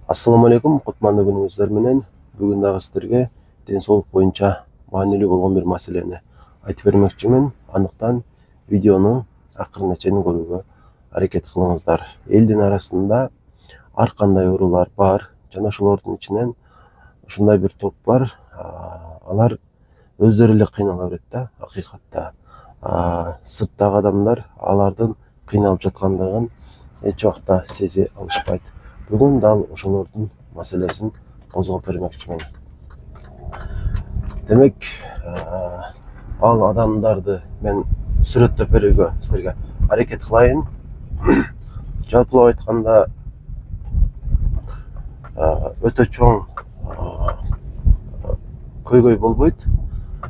Assalamu алейкум, кутмандуу күнүңүздөр менен. Бүгүн дагы сиздерге ден соолук боюнча маанилүү болгон бир маселени айтып бермекчимин. Андыктан видеону акырына чейин көрүүгө аракет кылыңыздар. Элдин арасында ар кандай оорулар бар жана ошолордун ичинен ушундай бир топ бар. Алар өздөрү эле кыйнала берет да, акыйкатта. Сырттагы адамдар алардын кыйналып жаткандыгын эч убакта сезе алышпайт. Бүгүн дал ошолордун маселесин козгоп бермекчимин. Демек, ал адамдарды мен сүрөттөп берүүгө сиздерге аракет кылайын. Жалпылап айтканда, өтө чоң көйгөй болбойт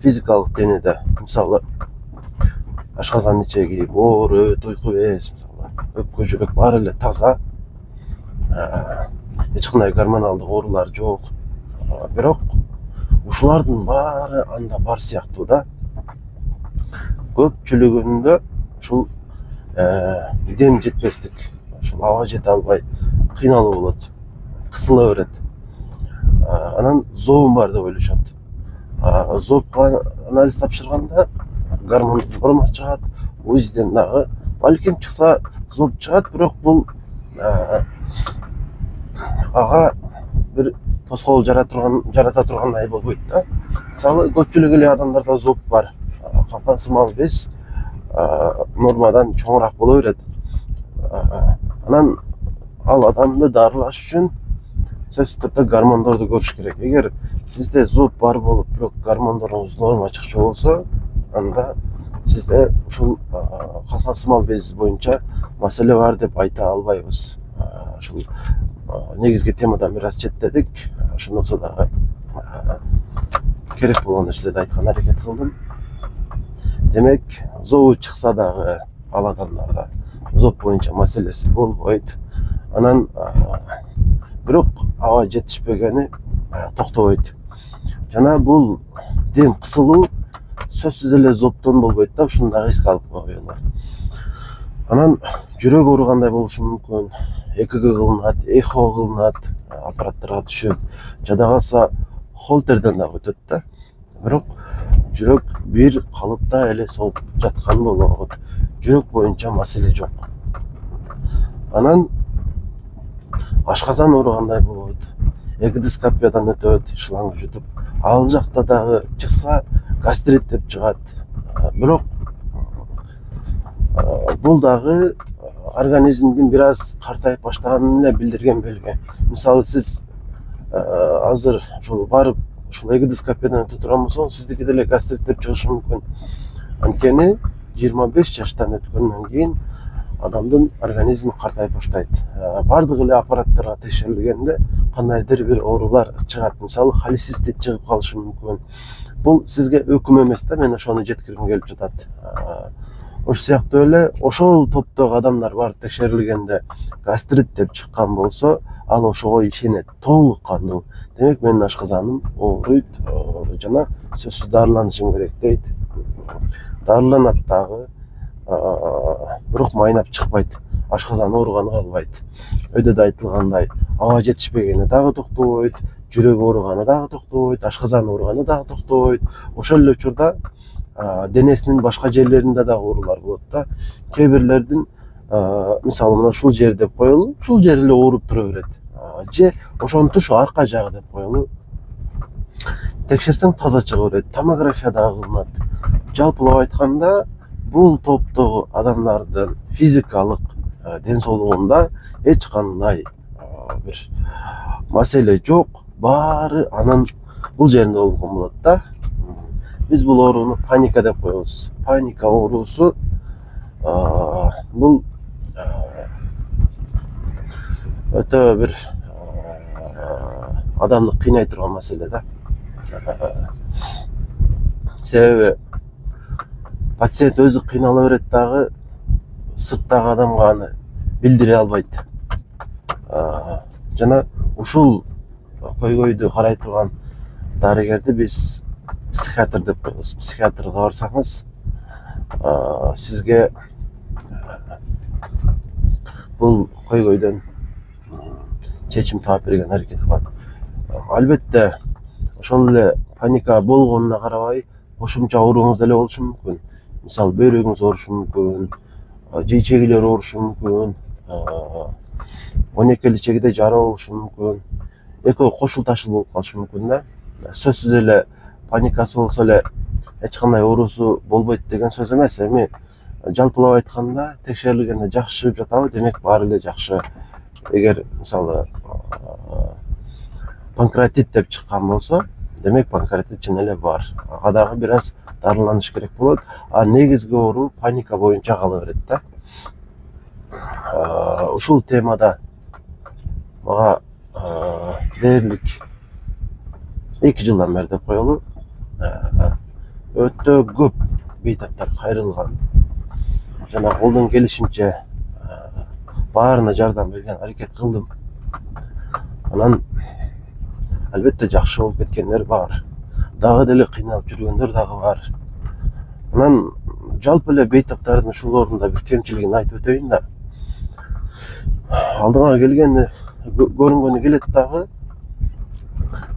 физикалык денеде. Мисалы, ашказан ичеги, оорут, уйку без, мисалы, өпкө жүрөк баары эле таза. Эч кандай гормоналдык оорулар жок. Бирок ушулардын баары анда бар сыяктуу да. Көпчүлүгүндө ушул дем жетпестик, ушул аба жете албай кыйналуу болот, кысыла берет. Анан зообум бар деп ойлошот. Зоопко анализ тапшырганда гормон норма чыгат, УЗИден дагы балким чыкса зооб чыгат, бирок бул ага бир тоскоол жарата тургандай болбойт да. Мисалы, көпчүлүк эле адамдарда зооб бар, калкан сымал без нормадан чоңураак боло берет. Анан ал адамды дарылаш үчүн сөзсүз түрдө гормондорду көрүш керек. Эгер сизде зооб бар болуп, бирок гормондоруңуз норма чыкчу болсо, анда сизде ушул калкан сымал без боюнча маселе бар деп айта албайбыз. Ушул негизги темадан бир аз четтедик. Ошондо дагы керек болгон нерселерди айтканга аракет кылдым. Демек, зообу чыкса дагы ал адамдарда зооб боюнча маселеси болбойт. Анан бирок аба жетишпегени токтобойт. Жана бул дем кысылуу сөзсүз эле зообтон болбойт да, ушундай риск алып коелу. Анан жүрөк ооругандай болушу мүмкүн. ЭКГ кылынат, эхо кылынат, аппараттарга түшүп, жада калса холтерден дагы өтөт да. Бирок жүрөк бир калыпта эле соғуп жаткан болот. Жүрөк боюнча маселе жок. Анан ашказан ооругандай болот. Экодоскопиядан өтөт, шланг жутуп, ал жакта дагы чыкса гастрит деп чыгат. Бирок бул дагы организмдин бир аз картайып баштаганын эле билдирген белги. Мисалы, сиз азыр ушул барып ушул экодоскопиядан өтө турган болсоңуз, сиздики деле гастрит деп чыгышы мүмкүн. Анткени 25 жаштан өткөндөн кийин адамдын организми картайып баштайт. Бардык эле аппараттарга текшерилгенде кандайдыр бир оорулар чыгат. Мисалы, холецистит чыгып калышы мүмкүн. Бул сизге өкүм эмес да, мен ошону жеткиргим келип жатат. Ошол сыяктуу эле ошол топтогу адамдар барып текшерилгенде гастрит деп чыккан болсо, ал ошого ишенет толук кандуу. Демек, менин ашказаным ооруйт жана сөзсүз дарыланышым керек дейт. Дарыланат дагы, бирок майнап чыкпайт. Ашказан ооруганы калбайт. Өйдө да айтылгандай, аба жетишпегени дагы токтобойт, жүрөк ооруганы дагы токтобойт, ашказан ооруганы дагы токтобойт. Ошол эле учурда денесинин башка жерлеринде дагы оорулар болот да. Кээ бирлердин мисалы, мына ушул жер деп коелу, ушул жер эле ооруп тура берет. Же ошонтуш арка жагы деп коелу. Текшерсең таза чыга берет. Томография дагы кылынат. Жалпылап айтканда, бул топтогу адамдардын физикалык ден соолугунда эч кандай бир маселе жок. Баары анын бул жеринде болгон болот да. Биз бул ооруну паника деп коебуз. Паника оорусу бул өтө бир адамды кыйнай турган маселе да. Себеби пациент өзү кыйнала берет дагы, сырттагы адамга аны билдире албайт. Жана ушул көйгөйдү карай турган дарыгерди биз психиатр деп коебуз. Психиатрга барсаңыз, сизге бул көйгөйдөн чечим таап берген аракет кылат. Албетте ошол эле паника болгонуна карабай кошумча ооруңуз деле болушу мүмкүн. Мисалы бөйрөгүңүз оорушу мүмкүн, жейчегилер оорушу мүмкүн, 12 чегиде жара болушу мүмкүн, экөө кошул ташыл болуп калышы мүмкүн да. Сөзсүз эле паникасы болсо эле эч кандай оорусу болбойт деген сөз эмес. Эми жалпылап айтканда текшерилгенде жакшы чыгып жатабы, демек баары эле жакшы. Эгер мисалы панкреатит деп чыккан болсо, демек панкреатит чын эле бар. Ага дагы бир аз дарыланыш керек болот. А негизги оору паника боюнча кала берет да. Ушул темада мага дээрлик 2 жылдан бери деп коелу өтө көп бейтаптар кайрылган. Жана колдон келишинче баарына жардам берген аракет кылдым. Анан албетте жакшы болуп кеткендер бар. Дагы деле кыйналып жүргөндөр дагы бар. Анан жалпы эле бейтаптардын ушул орунда бир кемчилигин айтып өтөйүн да. Алдыңа келгенде көрүнгөнү келет дагы,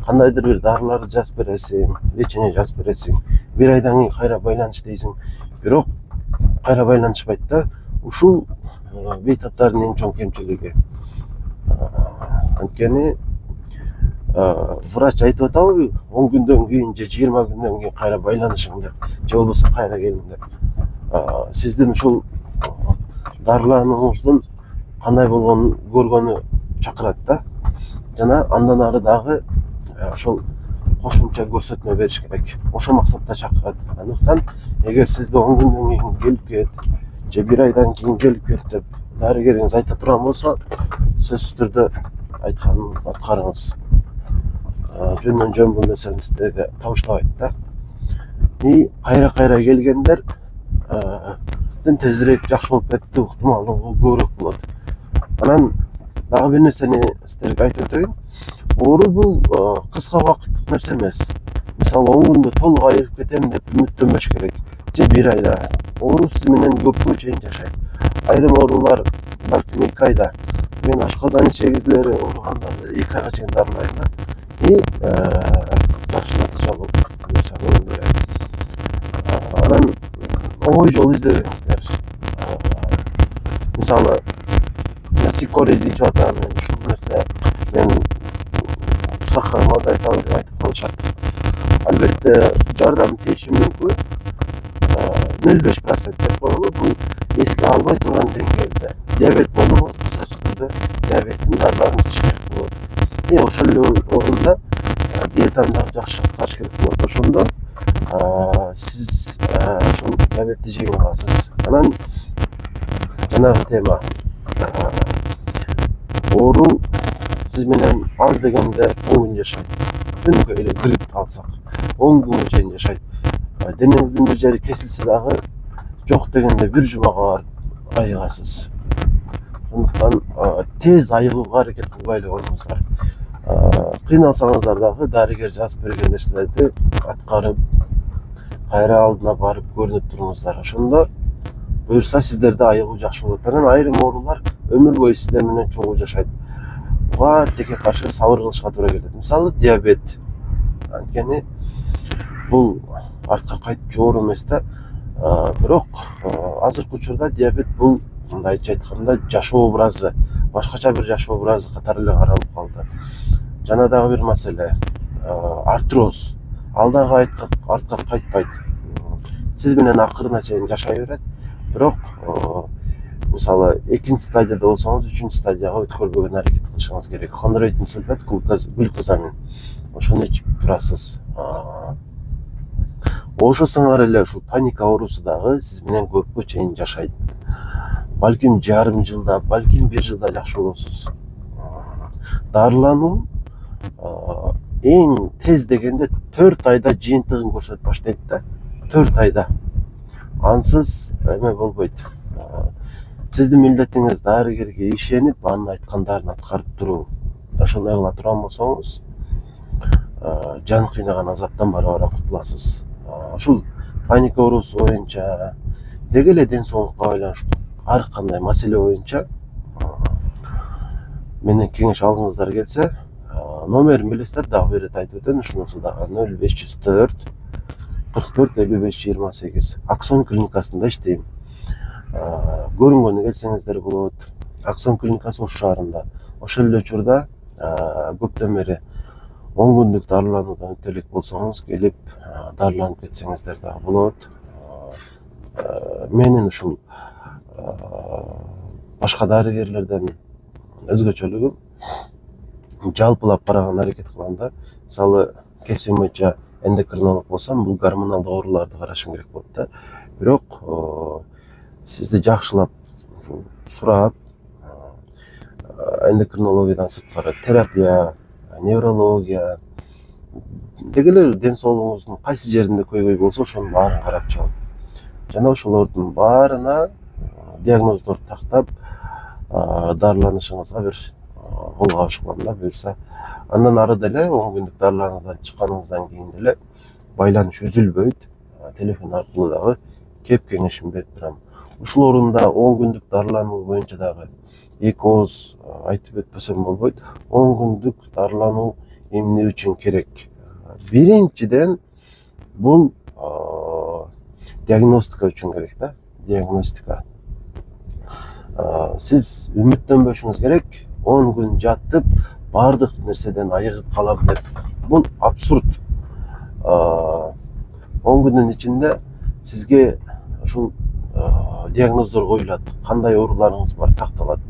кандайдыр бир дарыларды жазып бересиң, лечение жазып бересиң, 1 айдан кийин кайра байланыш дейсиң, бирок кайра байланышпайт да. Ушул бейтаптардын эң чоң кемчилиги. Анткени врач айтып атабы, 10 күндөн кийин же 20 күндөн кийин кайра байланышың деп, же болбосо кайра келиң деп. Сиздин ушул дарыланууңуздун кандай болгонун көргөнү чакырат да. Жана андан ары дагы ошол кошумча көрсөтмө бериш керек. Ошол максатта чакырат. Андыктан эгер сизде 10 күндөн кийин келип кет, же 1 айдан кийин келип кет деп дарыгериңиз айта турган болсо, сөзсүз түрдө айтканын аткарыңыз. Жөндөн жөн бул нерсени сиздерге табыштабайт да. Кайра келгендер тезирээк жакшы болуп кетти, ыктымалдыгы көбүрөөк болот. Анан дагы бир нерсени сиздерге айтып өтөйүн. Оору бул кыска убакыттык нерсе эмес. Мисалы 10 күндө толук айыгып кетем деп үмүттөнбөш керек. Же 1 айда. Оору сиз менен көпкө чейин жашайт. Айрым оорулар балким 2 айда. Мен ашказан ичегилери ооругандарды 2 айга чейин дарылайм да. Жакшы натыйжа болуп көрүндүрөт. Анан оңой жол издебеңиздер. Мисалы сикори дейт атам, мен ушул нерсе мен сахарым азайтабы деп айтып калышат. Албетте жардам тиеши мүмкүн. 0,5% деп коелу, бул эске албай турган деңгээлде. Диабет болсоңуз, сөзсүз түрдө диабеттин дарыларын ичиш керек болот. Ошол эле орунда диетаны дагы жакшы аткарыш керек болот. Ошондо сиз ошол диабетти жеңип аласыз. Анан жанагы тема, оору сиз менен аз дегенде 10 күн жашайт. Күнгө эле грипп алсак 10 күнгө чейин жашайт. Денеңиздин бир жери кесилсе дагы жок дегенде 1 жумага барып айыгасыз. Ошондуктан тез айыгууга аракет кылбай эле коюңуздар. Кыйналсаңыздар дагы дарыгер жазып берген нерселерди аткарып, кайра алдына барып көрүнүп туруңуздар. Ошондо буюрса сиздерде айыгуу жакшы болот. Анан айрым оорулар өмүр бою сиздер менен чогуу жашайт. Буга текке каршы сабыр кылышка туура келет. Мисалы диабет. Анткени бул артка кайтып жоору эмес да. Бирок азыркы учурда диабет бул мындайча айтканда жашоо образы, башкача бир жашоо образы катары эле каралып калды. Жана дагы бир маселе, артроз. Ал дагы артка кайтпайт. Сиз менен акырына чейин жашай берет. Бирок мисалы 2-нчи стадияда болсоңуз 3-нчи стадияга өткөрбөгөн аракет кылышыңыз керек. Хондроитин сульфат, глюкозамин. Ошону ичип турасыз. Ошо сыңар эле ушул паника оорусу дагы сиз менен көпкө чейин жашайт. Балким жарым жылда, балким 1 жылда жакшы болосуз. Дарылануу эң тез дегенде 4 айда жыйынтыгын көрсөтүп баштайт да. 4 айда. Ансыз эме болбойт. Сиздин милдетиңиз дарыгерге ишенип, анын айткандарын аткарып туруу. Ошондой кыла турган болсоңуз, жан кыйнаган азаптан бара-бара кутуласыз. Ушул паника оорусу боюнча, деги эле ден соолукка байланыштуу ар кандай маселе боюнча Менден кеңеш алгыңыздар келсе, номерин билесиздер, дагы бир ирет айтып өтөйүн. Ушунусу дагы 0504 44 55 28. Аксон клиникасында иштейм. Көрүнгөнү келсеңиздер болот. Аксон клиникасы Ош шаарында. Ошол эле учурда көптөн бери 10 күндүк дарылануудан өтө элек болсоңуз, келип дарыланып кетсеңиздер дагы болот. Менин ушул башка дарыгерлерден өзгөчөлүгүм жалпылап караган аракет кылам да. Мисалы, кесибим боюнча эндокринолог болсом, бул гормоналдык ооруларды карашым керек болот да. Бирок сизди жакшылап сурап, эндокринологиядан сырткары терапия, неврология, деги эле ден соолугуңуздун кайсы жеринде көйгөй болсо, ошонун баарын карап чыгам. Жана ошолордун баарына диагноздорду тактап, дарыланышыңызга бир кол кабыш кылам да, буюрса. Андан ары деле 10 күндүк дарылануудан чыкканыңыздан кийин деле байланыш үзүлбөйт. Телефон аркылуу дагы кеп кеңешим берип турам. Ушул орунда 10 күндүк дарылануу боюнча дагы эки ооз айтып өтпөсөм болбойт. 10 күндүк дарылануу эмне үчүн керек? Биринчиден, бул диагностика үчүн керек да, диагностика. Сиз үмүттөнбөшүңүз керек. 10 күн жаттып, бардык нерседен айыгып калам деп. Бул абсурд. 10 күндүн ичинде сизге ушул диагноздор коюлат, кандай ооруларыңыз бар такталат.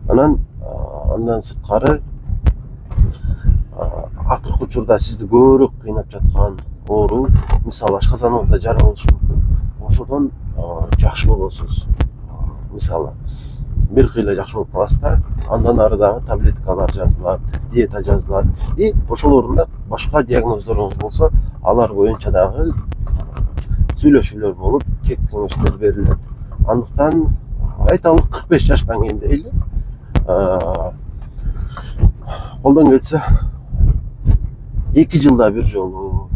Андан сырткары, акыркы учурда сизди көбүрөөк кыйнап жаткан оору, мисалы, ашказаныңызда жара болушу мүмкүн. Ошодон жакшы болосуз. Мисалы, бир кыйла жакшы болуп каласыз да, андан ары дагы таблеткалар жазылат, диета жазылат. И ошол орунда башка диагноздоруңуз болсо, алар боюнча дагы сүйлөшүүлөр болуп, кеп кеңештер берилет. Андыктан айталык 45 жаштан кийин дейли, колдон келсе 2 жылда бир жолу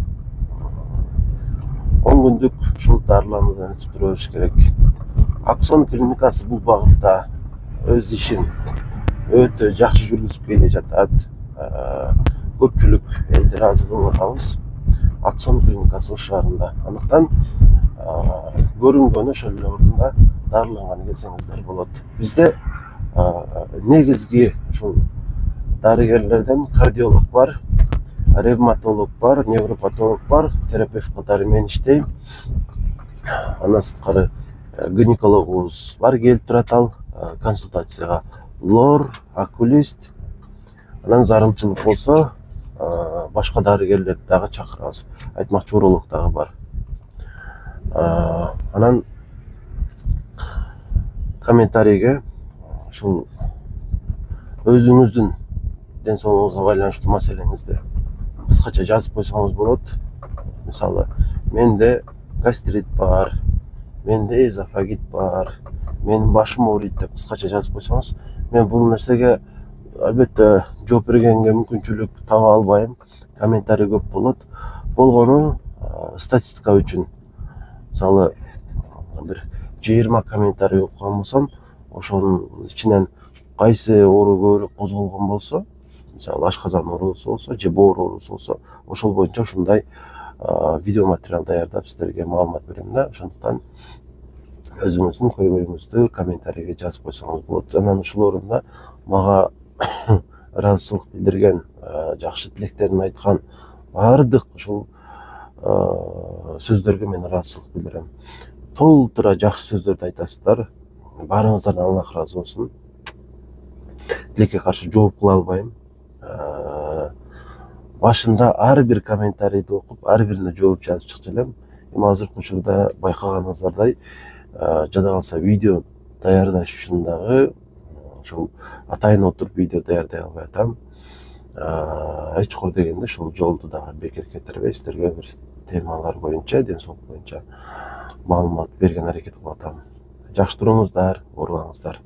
10 күндүк ушул дарылануудан өтүп тура бериш керек. Аксон клиникасы бул багытта өз ишин өтө жакшы жүргүзүп келе жатат. Көпчүлүк элди ыраазы кылып атабыз. Аксон клиникасы Ош шаарында. Андыктан көрүнгөнү ошол эле орунда дарыланганы келсеңиздер болот. Бизде негизги ушул дарыгерлерден кардиолог бар, ревматолог бар, невропатолог бар, терапевт катары мен иштейм. Андан сырткары гинекологубуз бар, келип турат ал консультацияга. Лор, окулист, анан зарылчылык болсо башка дарыгерлерди дагы чакырабыз. Айтмакчы, уролог дагы бар. Анан комментарийге ушул өзүңүздүн ден соолугуңузга байланыштуу маселеңизди кыскача жазып койсоңуз болот. Мисалы, менде гастрит бар, менде эзофагит бар, менин башым ооруйт деп кыскача жазып койсоңуз, мен бул нерсеге албетте жооп бергенге мүмкүнчүлүк таба албайм. Комментарий көп болот. Болгону статистика үчүн. Мисалы, бир 20 комментарий окуган болсом, ошонун ичинен кайсы оору көбүрөөк козголгон болсо, мисалы, ашказан оорусу болсо, же боор оорусу болсо, ошол боюнча ушундай видео материал даярдап сиздерге маалымат берем да. Ошондуктан өзүңүздүн көйгөйүңүздү комментарийге жазып койсоңуз болот. Анан ушул орунда мага ыраазычылык билдирген, жакшы тилектерин айткан бардык ушул сөздөргө мен ыраазычылык билдирем. Толтура жакшы сөздөрдү айтасыздар. Баарыңыздардан Аллах ыраазы болсун. Тилекке каршы жооп кыла албайм. Башында ар бир комментарийди окуп, ар бирине жооп жазып чыкчу элем. Эми азыркы учурда байкаганыңыздардай, жада калса видео даярдаш үчүн дагы ушул атайын отуруп видео даярдай албай атам. Эч кор дегенде ушул жолду дагы бекер кетирбей, сиздерге бир темалар боюнча, ден соолук боюнча маалымат берген аракет кылып атам. Жакшы туруңуздар, оорубаңыздар.